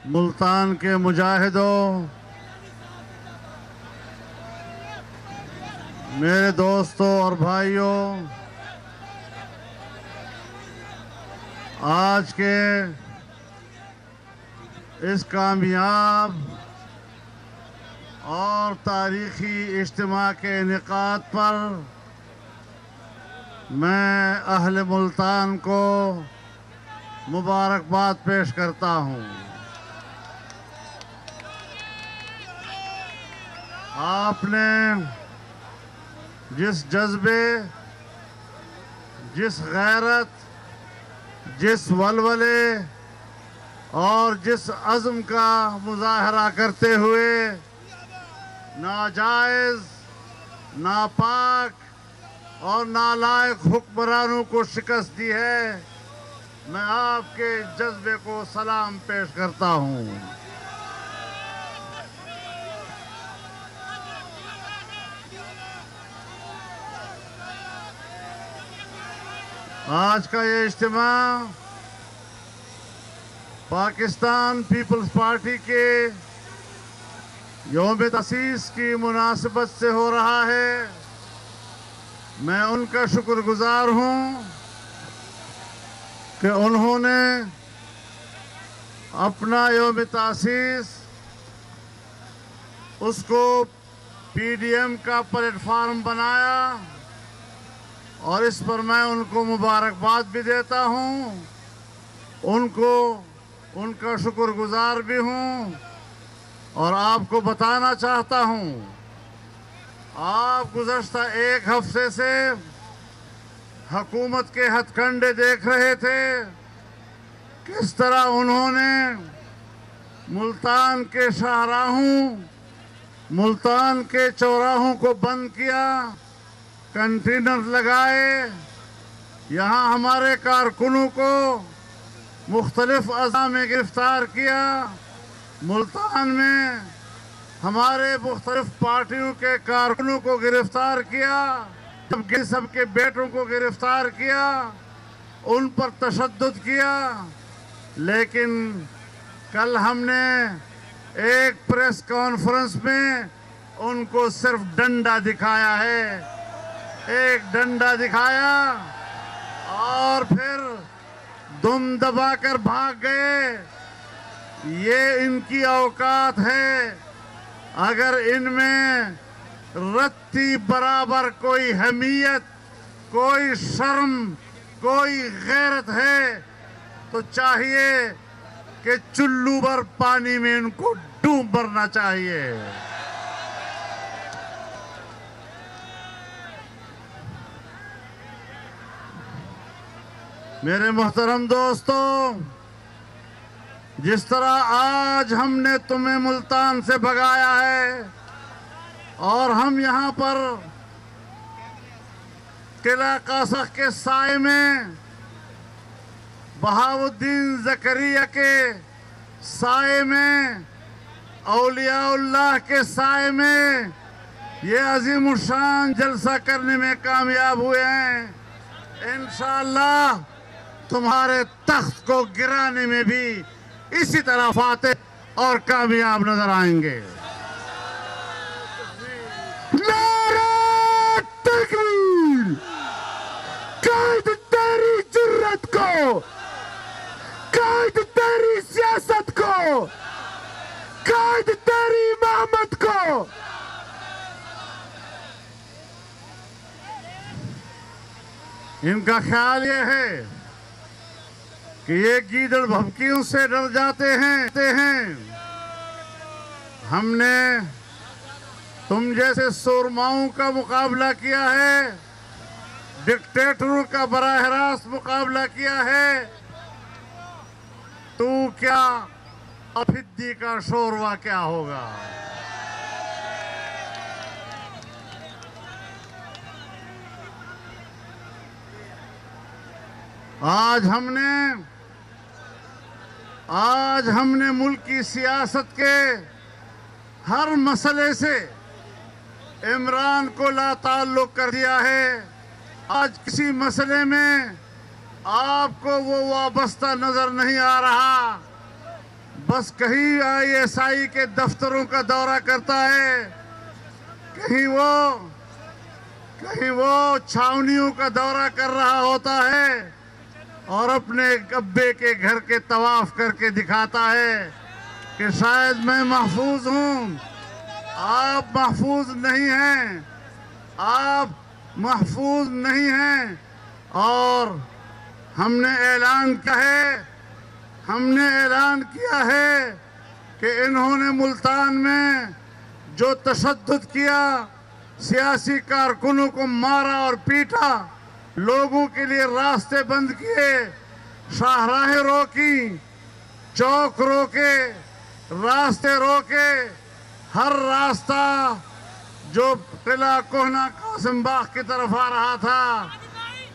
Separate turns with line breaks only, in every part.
ملتان کے مجاہدوں، میرے دوستوں اور بھائیوں، آج کے اس کامیاب اور تاریخی اجتماع کے انعقاد پر میں اہل ملتان کو مبارکباد پیش کرتا ہوں۔ آپ نے جس جذبے، جس غیرت، جس ولولے اور جس عزم کا مظاہرہ کرتے ہوئے ناجائز، ناپاک اور نالائق حکمرانوں کو شکست دی ہے، میں آپ کے جذبے کو سلام پیش کرتا ہوں۔ آج کا یہ اجتماع پاکستان پیپلز پارٹی کے یوم تاسیس کی مناسبت سے ہو رہا ہے۔ میں ان کا شکر گزار ہوں کہ انہوں نے اپنا یوم تاسیس اس کو پی ڈی ایم کا پلیٹ فارم بنایا، اور اس پر میں ان کو مبارکباد بھی دیتا ہوں، ان کا شکر گزار بھی ہوں، اور آپ کو بتانا چاہتا ہوں، آپ گزشتہ ایک ہفتے سے حکومت کے ہتھ کنڈے دیکھ رہے تھے، کس طرح انہوں نے ملتان کے شاہراہوں، ملتان کے چوراہوں کو بند کیا، کنٹینر لگائے، یہاں ہمارے کارکنوں کو مختلف اعضاء میں گرفتار کیا، ملتان میں ہمارے مختلف پارٹیوں کے کارکنوں کو گرفتار کیا، جبکہ سب کے بیٹوں کو گرفتار کیا، ان پر تشدد کیا، لیکن کل ہم نے ایک پریس کانفرنس میں ان کو صرف ڈنڈا دکھایا ہے، ایک ڈنڈا دکھایا اور پھر دم دبا کر بھاگ گئے۔ یہ ان کی اوقات ہے۔ اگر ان میں رتی برابر کوئی حمیت، کوئی شرم، کوئی غیرت ہے تو چاہیے کہ چلو بھر پانی میں ان کو ڈوب مرنا چاہیے۔ میرے محترم دوستو، جس طرح آج ہم نے تمہیں ملتان سے بھگایا ہے اور ہم یہاں پر قلعہ قاسخ کے سائے میں، بہاؤالدین زکریا کے سائے میں، اولیاء اللہ کے سائے میں یہ عظیم الشان جلسہ کرنے میں کامیاب ہوئے ہیں، انشاءاللہ تمہارے تخت کو گرانے میں بھی اسی طرح فاتح اور کامیاب نظر آئیں گے۔ نعرہ تکبیر! قائد تیری جرت کو، قائد تیری سیاست کو، قائد تیری امامت کو۔ ان کا خیال یہ ہے کہ یہ گیدڑ بھبکیوں سے ڈر جاتے ہیں۔ ہم نے تم جیسے سورماؤں کا مقابلہ کیا ہے، ڈکٹیٹروں کا براہ راست مقابلہ کیا ہے، تو کیا افدی کا شوروا کیا ہوگا؟ آج ہم نے ملک کی سیاست کے ہر مسئلے سے عمران کو لا تعلق کر دیا ہے۔ آج کسی مسئلے میں آپ کو وہ وابستہ نظر نہیں آ رہا بس کہیں ISI کے دفتروں کا دورہ کرتا ہے، کہیں وہ چھاونیوں کا دورہ کر رہا ہوتا ہے اور اپنے ابے کے گھر کے طواف کر کے دکھاتا ہے کہ شاید میں محفوظ ہوں۔ آپ محفوظ نہیں ہیں، آپ محفوظ نہیں ہیں۔ اور ہم نے اعلان کیا ہے کہ انہوں نے ملتان میں جو تشدد کیا، سیاسی کارکنوں کو مارا اور پیٹا، لوگوں کے لیے راستے بند کیے، شاہراہیں روکی، چوک روکے، راستے روکے، ہر راستہ جو قلعہ کوہنہ قاسم باغ کی طرف آ رہا تھا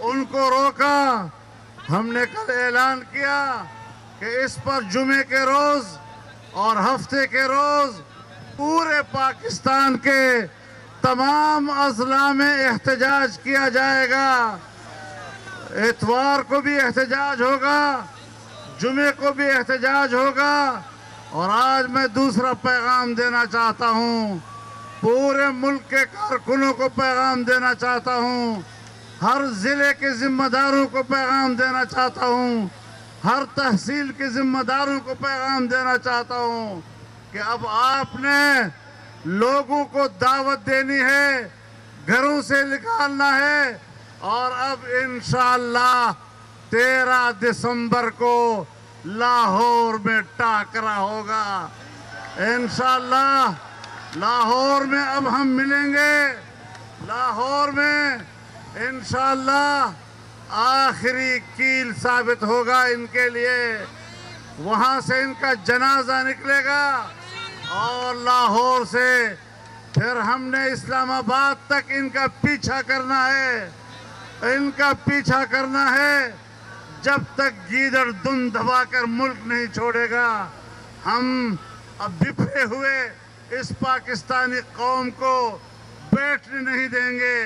ان کو روکا۔ ہم نے کل اعلان کیا کہ اس پر جمعے کے روز اور ہفتے کے روز پورے پاکستان کے تمام اضلاع میں احتجاج کیا جائے گا۔ اتوار کو بھی احتجاج ہوگا، جمعے کو بھی احتجاج ہوگا۔ اور آج میں دوسرا پیغام دینا چاہتا ہوں، پورے ملک کے کارکنوں کو پیغام دینا چاہتا ہوں، ہر ضلع کے ذمہ داروں کو پیغام دینا چاہتا ہوں، ہر تحصیل کے ذمہ داروں کو پیغام دینا چاہتا ہوں کہ اب آپ نے لوگوں کو دعوت دینی ہے، گھروں سے نکالنا ہے، اور اب انشاءاللہ 13 دسمبر کو لاہور میں ٹاکرا ہوگا۔ انشاءاللہ لاہور میں اب ہم ملیں گے، لاہور میں انشاءاللہ آخری کیل ثابت ہوگا ان کے لیے۔ وہاں سے ان کا جنازہ نکلے گا اور لاہور سے پھر ہم نے اسلام آباد تک ان کا پیچھا کرنا ہے، ان کا پیچھا کرنا ہے جب تک گیدڑ دم دبا کر ملک نہیں چھوڑے گا۔ ہم اب بکھرے ہوئے اس پاکستانی قوم کو بیٹھنے نہیں دیں گے،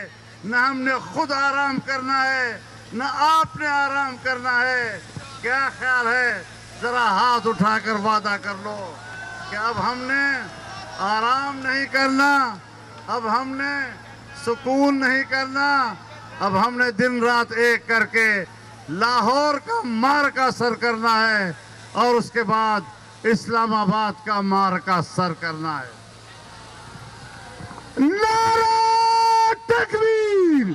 نہ ہم نے خود آرام کرنا ہے نہ آپ نے آرام کرنا ہے۔ کیا خیال ہے؟ ذرا ہاتھ اٹھا کر وعدہ کر لو کہ اب ہم نے آرام نہیں کرنا، اب ہم نے سکون نہیں کرنا، اب ہم نے دن رات ایک کر کے لاہور کا معرکہ سر کرنا ہے اور اس کے بعد اسلام آباد کا معرکہ سر کرنا ہے۔
نعرہ تکبیر!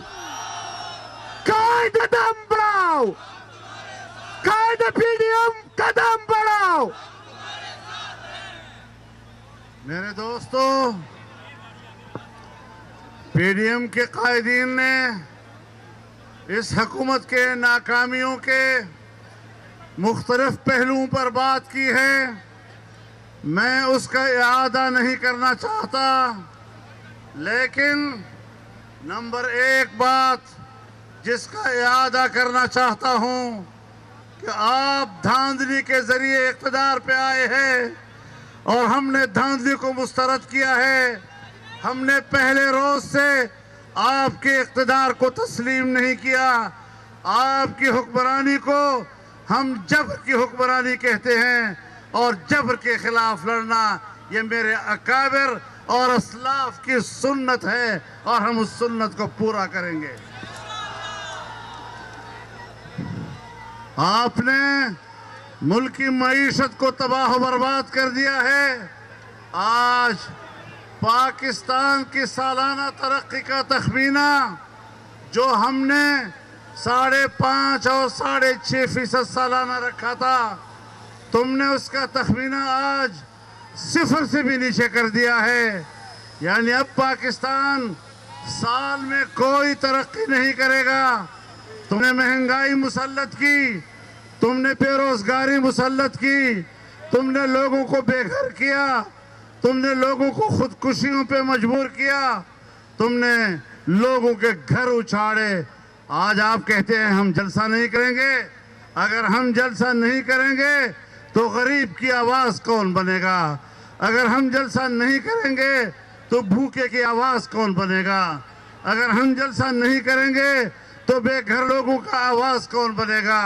قائد قدم بڑھاؤ! قائد PDM قدم بڑھاؤ!
میرے دوستو، PDM کے قائدین نے اس حکومت کے ناکامیوں کے مختلف پہلوؤں پر بات کی ہے، میں اس کا اعادہ نہیں کرنا چاہتا، لیکن نمبر ایک بات جس کا اعادہ کرنا چاہتا ہوں کہ آپ دھاندلی کے ذریعے اقتدار پہ آئے ہیں اور ہم نے دھاندلی کو مسترد کیا ہے۔ ہم نے پہلے روز سے آپ کے اقتدار کو تسلیم نہیں کیا، آپ کی حکمرانی کو ہم جبر کی حکمرانی کہتے ہیں، اور جبر کے خلاف لڑنا یہ میرے اکابر اور اسلاف کی سنت ہے اور ہم اس سنت کو پورا کریں گے۔ آپ نے ملکی معیشت کو تباہ و برباد کر دیا ہے۔ آج پاکستان کی سالانہ ترقی کا تخمینہ جو ہم نے 5.5 اور 6.5% سالانہ رکھا تھا، تم نے اس کا تخمینہ آج 0 سے بھی نیچے کر دیا ہے۔ یعنی اب پاکستان سال میں کوئی ترقی نہیں کرے گا۔ تم نے مہنگائی مسلط کی، تم نے بے روزگاری مسلط کی، تم نے لوگوں کو بے گھر کیا، تم نے لوگوں کو خودکشیوں پہ مجبور کیا، تم نے لوگوں کے گھر اچھاڑے۔ آج آپ کہتے ہیں ہم جلسہ نہیں کریں گے۔ اگر ہم جلسہ نہیں کریں گے تو غریب کی آواز کون بنے گا؟ اگر ہم جلسہ نہیں کریں گے تو بھوکے کی آواز کون بنے گا؟ اگر ہم جلسہ نہیں کریں گے تو بے گھر لوگوں کا آواز کون بنے گا؟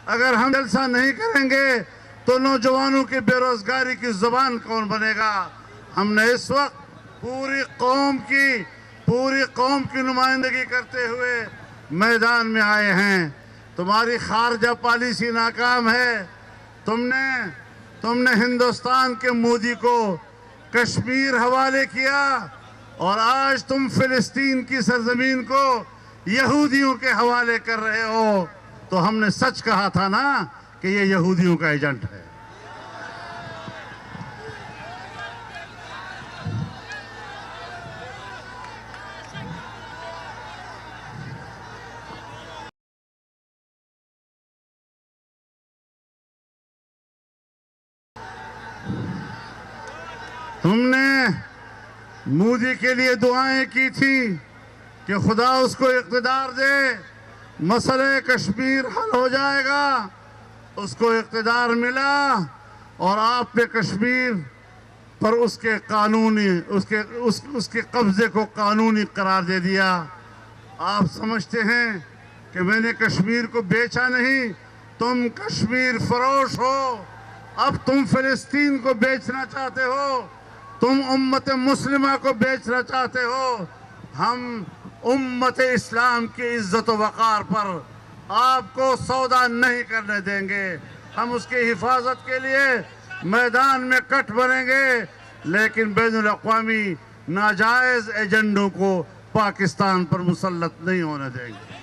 اگر ہم جلسہ نہیں کریں گے تو نوجوانوں کی بے روزگاری کی زبان کون بنے گا؟ ہم نے اس وقت پوری قوم کی نمائندگی کرتے ہوئے میدان میں آئے ہیں۔ تمہاری خارجہ پالیسی ناکام ہے۔ تم نے ہندوستان کے مودی کو کشمیر حوالے کیا، اور آج تم فلسطین کی سرزمین کو یہودیوں کے حوالے کر رہے ہو۔ تو ہم نے سچ کہا تھا نا کہ یہ یہودیوں کا ایجنٹ ہے۔ تم نے مودی کے لیے دعائیں کی تھی کہ خدا اس کو اقتدار دے، مسئلہ کشمیر حل ہو جائے گا۔ اس کو اقتدار ملا اور آپ نے کشمیر پر اس کے قبضے کو قانونی قرار دے دیا۔ آپ سمجھتے ہیں کہ میں نے کشمیر کو بیچا نہیں، تم کشمیر فروش ہو۔ اب تم فلسطین کو بیچنا چاہتے ہو، تم امت مسلمہ کو بیچنا چاہتے ہو۔ ہم امت اسلام کی عزت و وقار پر آپ کو سودا نہیں کرنے دیں گے۔ ہم اس کی حفاظت کے لیے میدان میں کٹ بنیں گے، لیکن بین الاقوامی ناجائز ایجنڈوں کو پاکستان پر مسلط نہیں ہونے دیں گے۔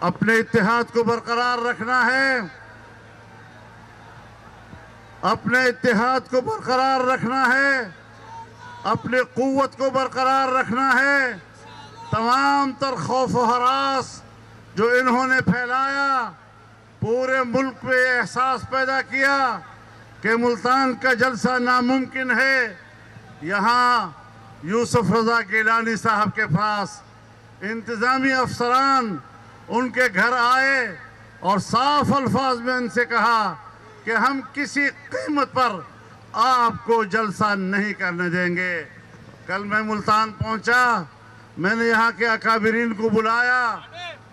اپنے اتحاد کو برقرار رکھنا ہے، اپنے اتحاد کو برقرار رکھنا ہے، اپنے قوت کو برقرار رکھنا ہے۔ تمام تر خوف و ہراس جو انہوں نے پھیلایا، پورے ملک میں احساس پیدا کیا کہ ملتان کا جلسہ ناممکن ہے۔ یہاں یوسف رضا گیلانی صاحب کے پاس انتظامی افسران ان کے گھر آئے اور صاف الفاظ میں ان سے کہا کہ ہم کسی قیمت پر آپ کو جلسہ نہیں کرنے دیں گے۔ کل میں ملتان پہنچا، میں نے یہاں کے اکابرین کو بلایا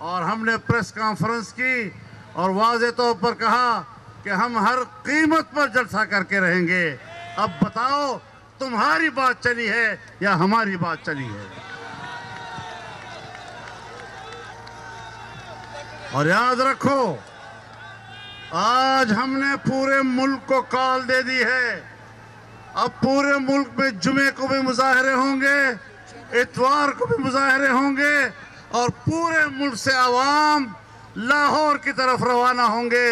اور ہم نے پریس کانفرنس کی اور واضح طور پر کہا کہ ہم ہر قیمت پر جلسہ کر کے رہیں گے۔ اب بتاؤ تمہاری بات چلی ہے یا ہماری بات چلی ہے؟ اور یاد رکھو، آج ہم نے پورے ملک کو کال دے دی ہے۔ اب پورے ملک میں جمعے کو بھی مظاہرے ہوں گے، اتوار کو بھی مظاہرے ہوں گے، اور پورے ملک سے عوام لاہور کی طرف روانہ ہوں گے۔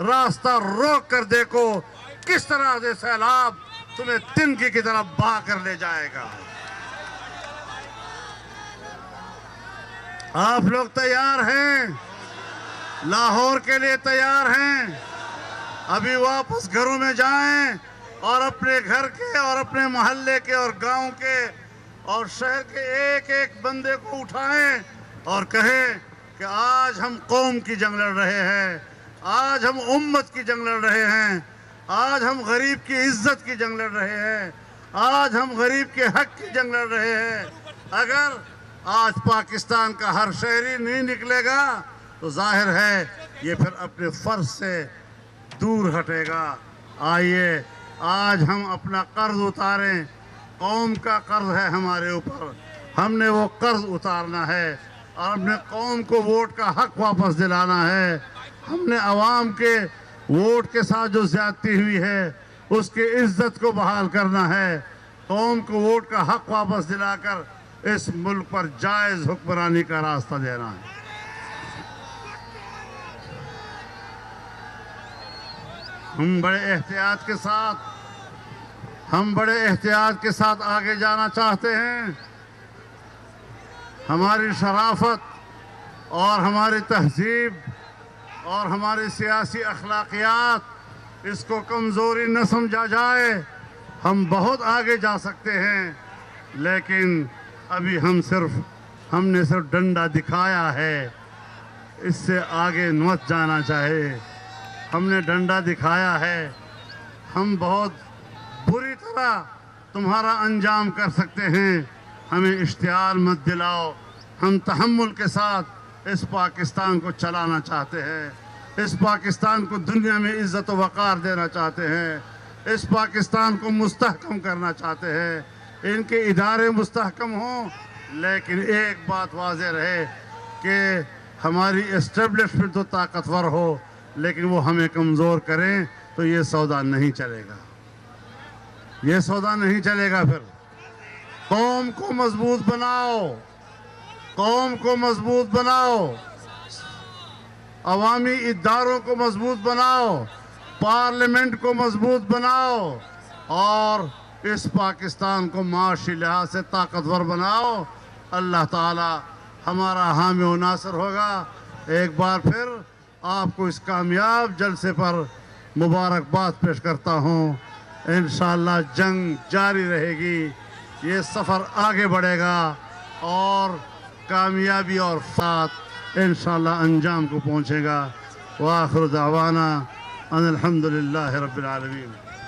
راستہ روک کر دیکھو کس طرح سے سیلاب تمہیں تنکی کی طرف بہا کر لے جائے گا۔ آپ لوگ تیار ہیں؟ لاہور کے لیے تیار ہیں؟ ابھی واپس گھروں میں جائیں اور اپنے گھر کے اور اپنے محلے کے اور گاؤں کے اور شہر کے ایک ایک بندے کو اٹھائیں اور کہیں کہ آج ہم قوم کی جنگ لڑ رہے ہیں، آج ہم امت کی جنگ لڑ رہے ہیں، آج ہم غریب کی عزت کی جنگ لڑ رہے ہیں، آج ہم غریب کے حق کی جنگ لڑ رہے ہیں۔ اگر آج پاکستان کا ہر شہری نہیں نکلے گا تو ظاہر ہے یہ پھر اپنے فرض سے دور ہٹے گا۔ آئیے آج ہم اپنا قرض اتاریں، قوم کا قرض ہے ہمارے اوپر، ہم نے وہ قرض اتارنا ہے اور اپنے قوم کو ووٹ کا حق واپس دلانا ہے۔ ہم نے عوام کے ووٹ کے ساتھ جو زیادتی ہوئی ہے اس کی عزت کو بحال کرنا ہے، قوم کو ووٹ کا حق واپس دلا کر اس ملک پر جائز حکمرانی کا راستہ دینا ہے۔ ہم بڑے احتیاط کے ساتھ آگے جانا چاہتے ہیں۔ ہماری شرافت اور ہماری تہذیب اور ہماری سیاسی اخلاقیات اس کو کمزوری نہ سمجھا جائے۔ ہم بہت آگے جا سکتے ہیں، لیکن ابھی ہم نے صرف ڈنڈا دکھایا ہے، اس سے آگے مت جانا چاہے۔ ہم نے ڈنڈا دکھایا ہے، ہم بہت بری طرح تمہارا انجام کر سکتے ہیں، ہمیں اشتعال مت دلاؤ۔ ہم تحمل کے ساتھ اس پاکستان کو چلانا چاہتے ہیں۔ اس پاکستان کو دنیا میں عزت و وقار دینا چاہتے ہیں، اس پاکستان کو مستحکم کرنا چاہتے ہیں، ان کے ادارے مستحکم ہوں، لیکن ایک بات واضح رہے کہ ہماری اسٹیبلشمنٹ تو طاقتور ہو، لیکن وہ ہمیں کمزور کریں تو یہ سودا نہیں چلے گا، یہ سودا نہیں چلے گا۔ پھر قوم کو مضبوط بناؤ، قوم کو مضبوط بناؤ، عوامی اداروں کو مضبوط بناؤ، پارلیمنٹ کو مضبوط بناؤ، اور اس پاکستان کو معاشی لحاظ سے طاقتور بناؤ۔ اللہ تعالی ہمارا حامی و ناصر ہوگا۔ ایک بار پھر آپ کو اس کامیاب جلسے پر مبارکباد پیش کرتا ہوں۔ انشاءاللہ جنگ جاری رہے گی، یہ سفر آگے بڑھے گا اور کامیابی اور فتح انشاءاللہ انجام کو پہنچے گا۔ وآخر دعوانا ان الحمدللہ رب العالمین۔